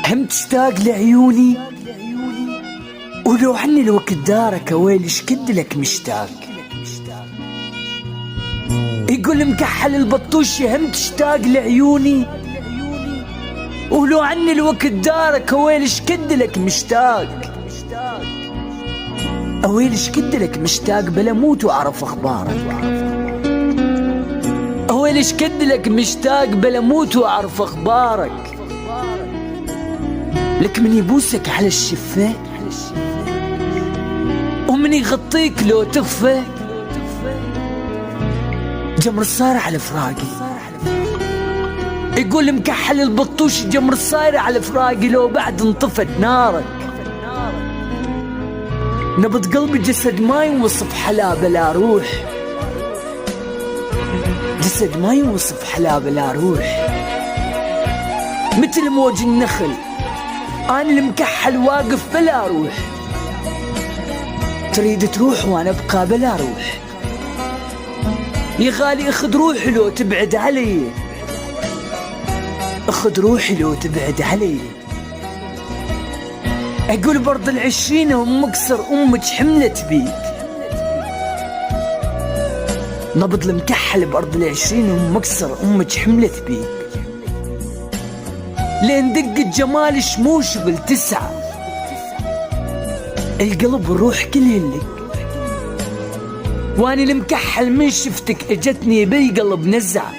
هم تشتاق لعيوني ولو عني الوقت دارك ويلي شكد لك مشتاق. يقول مكحل البطوشي هم تشتاق لعيوني ولو عني الوقت دارك ويلي شكد لك مشتاق. ويلي شكد لك مشتاق بلا موت واعرف اخبارك. ويلي شكد لك مشتاق بلا موت واعرف اخبارك. لك من يبوسك على الشفاه ومن يغطيك لو تخفى. جمر صار على فراقي يقول مكحل البطوش جمر صاير على فراقي لو بعد انطفت نارك. نبض قلبي جسد ما يوصف حلا بلا روح. جسد ما يوصف حلا بلا روح. مثل موج النخل أنا المكحل واقف بلا روح. تريد تروح وأنا أبقى بلا روح. يا غالي اخذ روحي لو تبعد علي. اخذ روحي لو تبعد علي. اقول برض العشرين هم مكسر امك حملت بيك. نبض المكحل بارض العشرين هم مكسر امك حملت بيك. لين دقة جمال شموش بالتسعة القلب والروح كلهن لك. واني المكحل من شفتك اجتني بالقلب نزعة.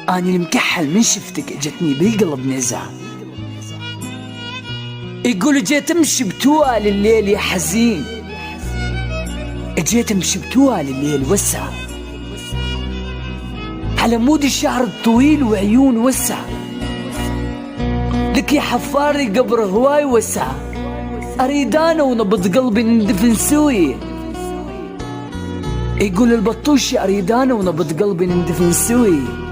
اني المكحل من شفتك اجتني بالقلب نزعة. يقول جيت امشي بتوال الليل يا حزين. جيت امشي بتوال الليل وسعة على مود الشعر الطويل وعيون وسعة. لك يا حفاري قبر هواي وسعة. اريد انا ونبض قلبي ندفن سوية. يقول البطوشي اريد انا ونبض قلبي ندفن سوية.